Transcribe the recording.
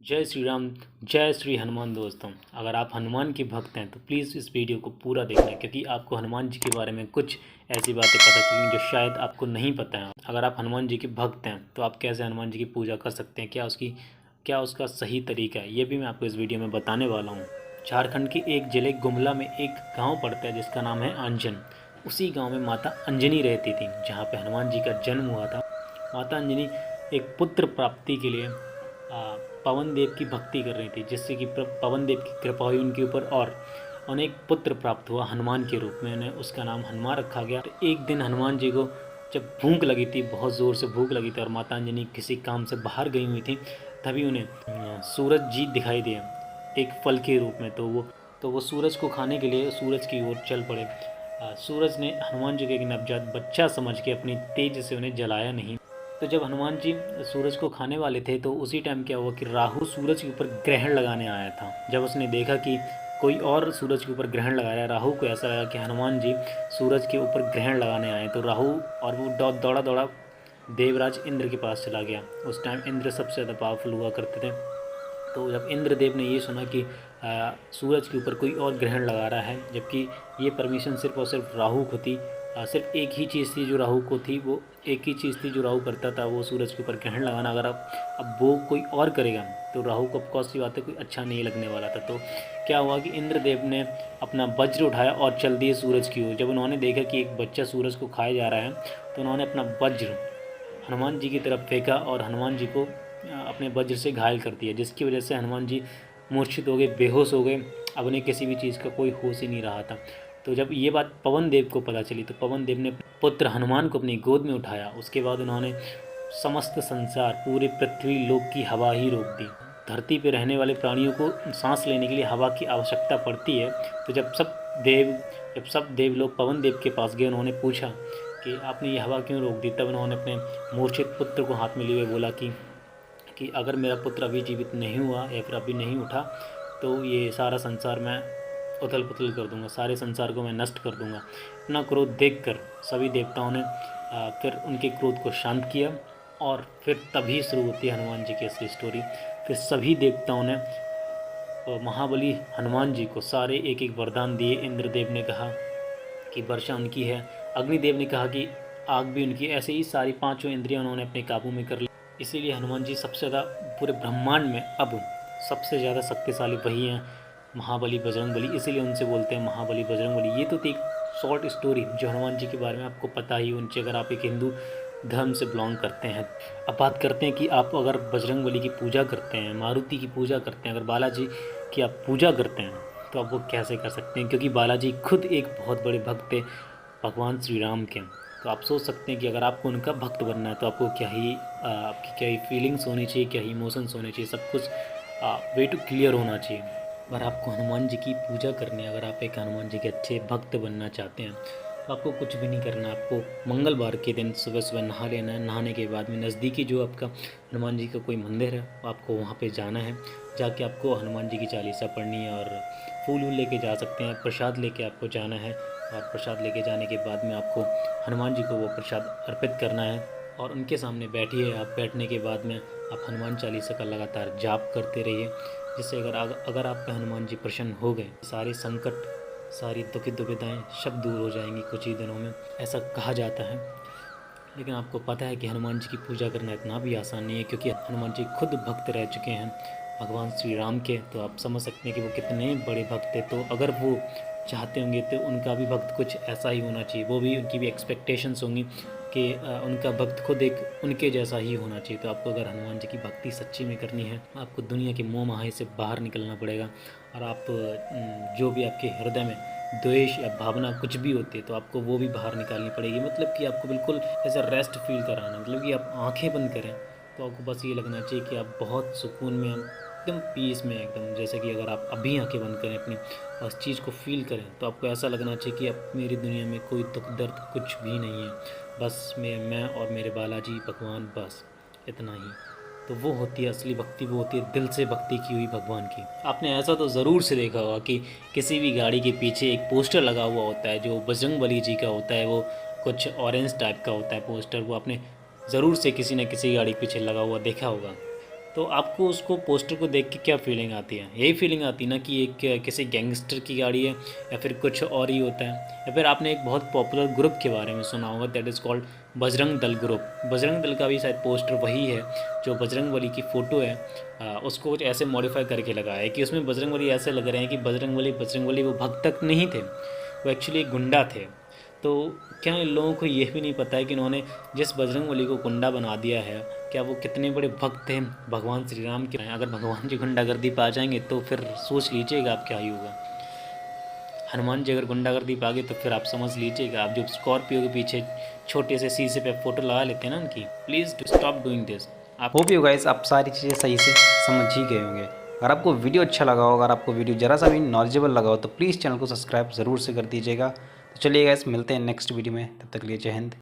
जय श्री राम। जय श्री हनुमान। दोस्तों, अगर आप हनुमान के भक्त हैं तो प्लीज़ इस वीडियो को पूरा देखना, क्योंकि आपको हनुमान जी के बारे में कुछ ऐसी बातें पता चलेंगी जो शायद आपको नहीं पता है। अगर आप हनुमान जी के भक्त हैं तो आप कैसे हनुमान जी की पूजा कर सकते हैं, क्या उसका सही तरीका है, ये भी मैं आपको इस वीडियो में बताने वाला हूँ। झारखंड के एक ज़िले गुमला में एक गाँव पड़ता है जिसका नाम है आंजन। उसी गाँव में माता अंजनी रहती थी, जहाँ पर हनुमान जी का जन्म हुआ था। माता अंजनी एक पुत्र प्राप्ति के लिए पवन देव की भक्ति कर रही थी, जिससे कि पवन देव की कृपा हुई उनके ऊपर और उन्हें एक पुत्र प्राप्त हुआ हनुमान के रूप में। उन्हें उसका नाम हनुमान रखा गया। तो एक दिन हनुमान जी को जब भूख लगी थी, बहुत ज़ोर से भूख लगी थी और माता अंजनी किसी काम से बाहर गई हुई थी, तभी उन्हें सूरज जी दिखाई दिए एक फल के रूप में। तो वो सूरज को खाने के लिए सूरज की ओर चल पड़े। सूरज ने हनुमान जी को एक नवजात बच्चा समझ के अपनी तेज से उन्हें जलाया नहीं। तो जब हनुमान जी सूरज को खाने वाले थे तो उसी टाइम क्या हुआ कि राहु सूरज के ऊपर ग्रहण लगाने आया था। जब उसने देखा कि कोई और सूरज के ऊपर ग्रहण लगा रहा है, राहु को ऐसा लगा कि हनुमान जी सूरज के ऊपर ग्रहण लगाने आए, तो राहु और वो दौड़ा दौड़ा देवराज इंद्र के पास चला गया। उस टाइम इंद्र सबसे ज़्यादा पावरफुल हुआ करते थे। तो जब इंद्रदेव ने ये सुना कि सूरज के ऊपर कोई और ग्रहण लगा रहा है, जबकि ये परमिशन सिर्फ और सिर्फ राहु को थी, सिर्फ एक ही चीज़ थी जो राहु को थी, वो एक ही चीज़ थी जो राहु करता था, वो सूरज के ऊपर ग्रहण लगाना। अगर अब वो कोई और करेगा तो राहु को ऑफकोर्स की बात है कोई अच्छा नहीं लगने वाला था। तो क्या हुआ कि इंद्रदेव ने अपना वज्र उठाया और चल दिए सूरज की ओर। जब उन्होंने देखा कि एक बच्चा सूरज को खाया जा रहा है, तो उन्होंने अपना वज्र हनुमान जी की तरफ फेंका और हनुमान जी को अपने वज्र से घायल कर दिया, जिसकी वजह से हनुमान जी मूर्छित हो गए, बेहोश हो गए। अब उन्हें किसी भी चीज़ का कोई होश ही नहीं रहा था। तो जब ये बात पवन देव को पता चली तो पवन देव ने पुत्र हनुमान को अपनी गोद में उठाया। उसके बाद उन्होंने समस्त संसार, पूरे पृथ्वी लोक की हवा ही रोक दी। धरती पर रहने वाले प्राणियों को सांस लेने के लिए हवा की आवश्यकता पड़ती है। तो जब सब देव लोग पवन देव के पास गए, उन्होंने पूछा कि आपने ये हवा क्यों रोक दी। तब उन्होंने अपने मूर्छित पुत्र को हाथ में लिए हुए बोला कि अगर मेरा पुत्र अभी जीवित नहीं हुआ या फिर अभी नहीं उठा तो ये सारा संसार मैं उथल पुथल कर दूंगा, सारे संसार को मैं नष्ट कर दूंगा। इतना क्रोध देखकर सभी देवताओं ने फिर उनके क्रोध को शांत किया। और फिर तभी शुरू होती है हनुमान जी की असली स्टोरी। फिर सभी देवताओं ने महाबली हनुमान जी को सारे एक एक वरदान दिए। इंद्रदेव ने कहा कि वर्षा उनकी है, अग्निदेव ने कहा कि आग भी उनकी। ऐसे ही सारी पांचों इंद्रियां उन्होंने अपने काबू में कर ली। इसीलिए हनुमान जी सबसे ज़्यादा पूरे ब्रह्मांड में अब सबसे ज़्यादा शक्तिशाली वही हैं, महाबली बजरंगबली। इसीलिए उनसे बोलते हैं महाबली बजरंगबली। ये तो थी एक शॉर्ट स्टोरी जो हनुमान जी के बारे में आपको पता ही होनी चाहिए अगर आप एक हिंदू धर्म से बिलोंग करते हैं। अब बात करते हैं कि आप अगर बजरंगबली की पूजा करते हैं, मारुति की पूजा करते हैं, अगर बालाजी की आप पूजा करते हैं तो आप वो कैसे कर सकते हैं, क्योंकि बालाजी खुद एक बहुत बड़े भक्त थे भगवान श्री राम के। तो आप सोच सकते हैं कि अगर आपको उनका भक्त बनना है तो आपको आपकी क्या ही फीलिंग्स होनी चाहिए, क्या ही इमोशंस होने चाहिए, सब कुछ वे टू क्लियर होना चाहिए। अगर आपको हनुमान जी की पूजा करनी है, अगर आप एक हनुमान जी के अच्छे भक्त बनना चाहते हैं तो आपको कुछ भी नहीं करना। आपको मंगलवार के दिन सुबह सुबह नहा लेना है। नहाने के बाद में नज़दीकी जो आपका हनुमान जी का कोई मंदिर है आपको वहाँ पे जाना है। जाके आपको हनुमान जी की चालीसा पढ़नी है और फूल वूल लेके जा सकते हैं। प्रसाद लेके आपको जाना है और प्रसाद लेके जाने के बाद में आपको हनुमान जी को वो प्रसाद अर्पित करना है और उनके सामने बैठिए। आप बैठने के बाद में आप हनुमान चालीसा का लगातार जाप करते रहिए, जिससे अगर आप पे हनुमान जी प्रसन्न हो गए, सारे संकट, सारी दुविधाएं सब दूर हो जाएंगी कुछ ही दिनों में, ऐसा कहा जाता है। लेकिन आपको पता है कि हनुमान जी की पूजा करना इतना भी आसान नहीं है, क्योंकि हनुमान जी खुद भक्त रह चुके हैं भगवान श्री राम के। तो आप समझ सकते हैं कि वो कितने बड़े भक्त थे। तो अगर वो चाहते होंगे तो उनका भी भक्त कुछ ऐसा ही होना चाहिए, वो भी उनकी भी एक्सपेक्टेशंस होंगी कि उनका भक्त खुद एक उनके जैसा ही होना चाहिए। तो आपको अगर हनुमान जी की भक्ति सच्ची में करनी है, आपको दुनिया के मोह माया से बाहर निकलना पड़ेगा। और आप जो भी आपके हृदय में द्वेष या भावना कुछ भी होती है तो आपको वो भी बाहर निकालनी पड़ेगी। मतलब कि आपको बिल्कुल ऐसा रेस्ट फील कराना, मतलब कि आप आंखें बंद करें तो आपको बस ये लगना चाहिए कि आप बहुत सुकून में, एकदम पीस में, एकदम जैसे कि अगर आप अभी आंखें बंद करें अपनी उस चीज़ को फील करें तो आपको ऐसा लगना चाहिए कि अब मेरी दुनिया में कोई दुख दर्द कुछ भी नहीं है, बस मैं और मेरे बालाजी भगवान, बस इतना ही। तो वो होती है असली भक्ति, वो होती है दिल से भक्ति की हुई भगवान की। आपने ऐसा तो ज़रूर से देखा होगा कि किसी भी गाड़ी के पीछे एक पोस्टर लगा हुआ होता है जो बजरंगबली जी का होता है, वो कुछ ऑरेंज टाइप का होता है पोस्टर, वो आपने ज़रूर से किसी न किसी गाड़ी के पीछे लगा हुआ देखा होगा। तो आपको उसको पोस्टर को देख के क्या फीलिंग आती है? यही फीलिंग आती है ना कि एक किसी गैंगस्टर की गाड़ी है या फिर कुछ और ही होता है। या फिर आपने एक बहुत पॉपुलर ग्रुप के बारे में सुना होगा, that is called Bajrang Dal group. Bajrang Dal का भी शायद पोस्टर वही है जो बजरंग बली की फ़ोटो है, उसको कुछ ऐसे मॉडिफाई करके लगाया है कि उसमें बजरंग बली ऐसे लग रहे हैं कि बजरंग बली वो भक्त तक नहीं थे, वो एक्चुअली गुंडा थे। तो क्या इन लोगों को ये भी नहीं पता है कि इन्होंने जिस बजरंगबली को गुंडा बना दिया है, क्या वो कितने बड़े भक्त थे भगवान श्री राम के? अगर भगवान जी गुंडागर्दी पा जाएंगे तो फिर सोच लीजिएगा आप क्या ही होगा। हनुमान जी अगर गुंडागर्दी पा गए तो फिर आप समझ लीजिएगा, आप जो स्कॉर्पियो के पीछे छोटे से शीशे पे फ़ोटो लगा लेते हैं ना उनकी, प्लीज़ स्टॉप डूइंग दिस। आप होप यू गाइस आप सारी चीज़ें सही से समझ ही गए होंगे। अगर आपको वीडियो अच्छा लगा हो, अगर आपको वीडियो ज़रा सा भी नॉलेजेबल लगा हो तो प्लीज़ चैनल को सब्सक्राइब ज़रूर से कर दीजिएगा। तो चलिए गाइस, मिलते हैं नेक्स्ट वीडियो में, तब तक के लिए जय हिंद।